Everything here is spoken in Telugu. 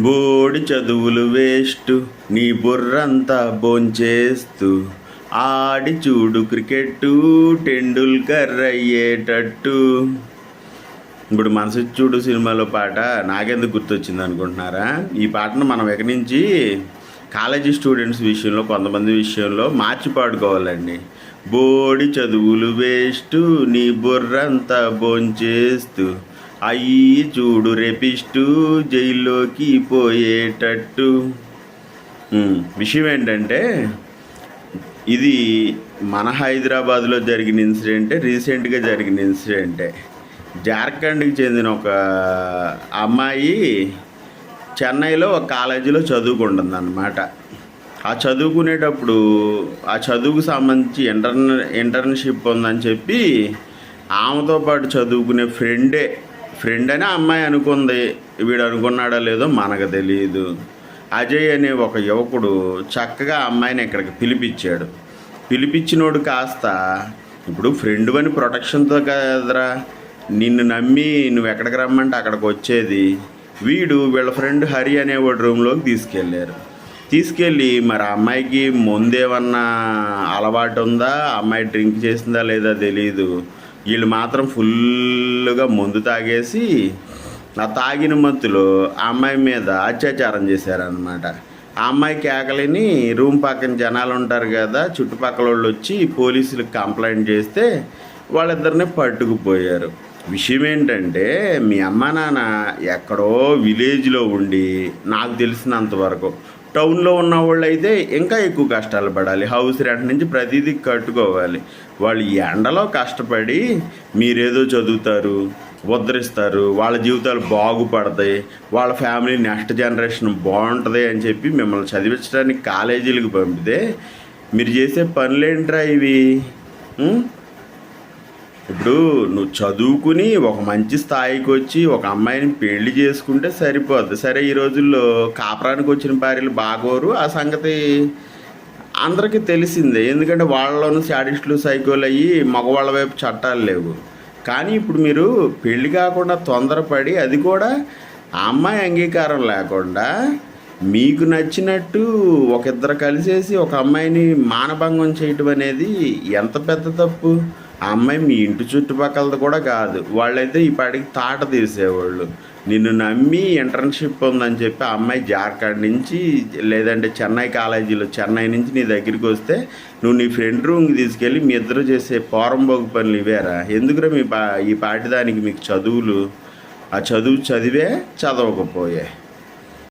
బోడి చదువులు వేస్ట్ నీ బుర్రంతా భోంచేస్తూ ఆడి చూడు క్రికెట్టు టెండూల్కర్ అయ్యేటట్టు. ఇప్పుడు మనసు చూడు సినిమాలో పాట నాకెందుకు గుర్తొచ్చింది అనుకుంటున్నారా? ఈ పాటను మనం ఎక్కడి నుంచి కాలేజీ స్టూడెంట్స్ విషయంలో కొంతమంది విషయంలో మార్చి పాడుకోవాలండి. బోడి చదువులు వేస్ట్ నీ బుర్రంతా భోంచేస్తూ అయ్యి చూడు రేపిస్టు జైల్లోకి పోయేటట్టు. విషయం ఏంటంటే ఇది మన హైదరాబాద్లో జరిగిన ఇన్సిడెంటే, రీసెంట్గా జరిగిన ఇన్సిడెంటే. జార్ఖండ్కి చెందిన ఒక అమ్మాయి చెన్నైలో ఒక కాలేజీలో చదువుకుంటుంది అన్నమాట. ఆ చదువుకునేటప్పుడు ఆ చదువుకు సంబంధించి ఇంటర్న్షిప్ ఉందని చెప్పి ఆమెతో పాటు చదువుకునే ఫ్రెండ్ అని అమ్మాయి అనుకుంది. వీడు అనుకున్నాడో లేదో మనకు తెలియదు. అజయ్ అనే ఒక యువకుడు చక్కగా అమ్మాయిని ఇక్కడికి పిలిపించినోడు కాస్త ఇప్పుడు ఫ్రెండ్ అని ప్రొటెక్షన్తో కదరా నిన్ను నమ్మి నువ్వు ఎక్కడికి రమ్మంటే అక్కడికి వచ్చేది. వీళ్ళ ఫ్రెండ్ హరి అనేవాడు రూమ్లోకి తీసుకెళ్ళి మరి ఆ అమ్మాయికి ముందేమన్నా అలవాటు ఉందా, అమ్మాయి డ్రింక్ చేసిందా లేదా తెలియదు. వీళ్ళు మాత్రం ఫుల్గా మందు తాగేసి ఆ తాగిన మత్తులో ఆ అమ్మాయి మీద అత్యాచారం చేశారనమాట. ఆ అమ్మాయి కేకలిని రూమ్ పక్కన జనాలు ఉంటారు కదా, చుట్టుపక్కల వాళ్ళు వచ్చి పోలీసులకు కంప్లైంట్ చేస్తే వాళ్ళిద్దరిని పట్టుకుపోయారు. విషయం ఏంటంటే మీ అమ్మ నాన్న ఎక్కడో విలేజ్లో ఉండి నాకు తెలిసినంతవరకు, టౌన్లో ఉన్న వాళ్ళు అయితే ఇంకా ఎక్కువ కష్టాలు పడాలి. హౌస్ రెంట్ నుంచి ప్రతిదీ కట్టుకోవాలి. వాళ్ళు ఎండలో కష్టపడి మీరేదో చదువుతారు, ఉద్ధరిస్తారు, వాళ్ళ జీవితాలు బాగుపడతాయి, వాళ్ళ ఫ్యామిలీ నెక్స్ట్ జనరేషన్ బాగుంటుంది అని చెప్పి మిమ్మల్ని చదివించడానికి కాలేజీలకు పంపితే మీరు చేసే పనులేంట్రా ఇవి? ఇప్పుడు నువ్వు చదువుకుని ఒక మంచి స్థాయికి వచ్చి ఒక అమ్మాయిని పెళ్లి చేసుకుంటే సరిపోద్ది. సరే, ఈ రోజుల్లో కాపురానికి వచ్చిన భార్యలు బాగోరు, ఆ సంగతి అందరికీ తెలిసిందే. ఎందుకంటే వాళ్ళలోనూ శాడిస్టులు సైకోలు అయ్యి మగవాళ్ళ వైపు చట్టాలు లేవు. కానీ ఇప్పుడు మీరు పెళ్లి కాకుండా తొందరపడి, అది కూడా ఆ అమ్మాయి అంగీకారం లేకుండా మీకు నచ్చినట్టు ఒక ఇద్దరు కలిసేసి ఒక అమ్మాయిని మానభంగం చేయటం అనేది ఎంత పెద్ద తప్పు. ఆ అమ్మాయి మీ ఇంటి చుట్టుపక్కలది కూడా కాదు. వాళ్ళైతే ఈ పాటికి తాట తీసేవాళ్ళు. నిన్ను నమ్మి ఇంటర్న్షిప్ ఉందని చెప్పి ఆ అమ్మాయి జార్ఖండ్ నుంచి లేదంటే చెన్నై నుంచి నీ దగ్గరికి వస్తే నువ్వు నీ ఫ్రెండ్ రూమ్కి తీసుకెళ్ళి మీ ఇద్దరు చేసే పోరంబోగు పనులు ఇవేరా? ఎందుకురా ఈ పాటిదానికి మీకు చదువులు? ఆ చదువు చదివే చదవకపోయే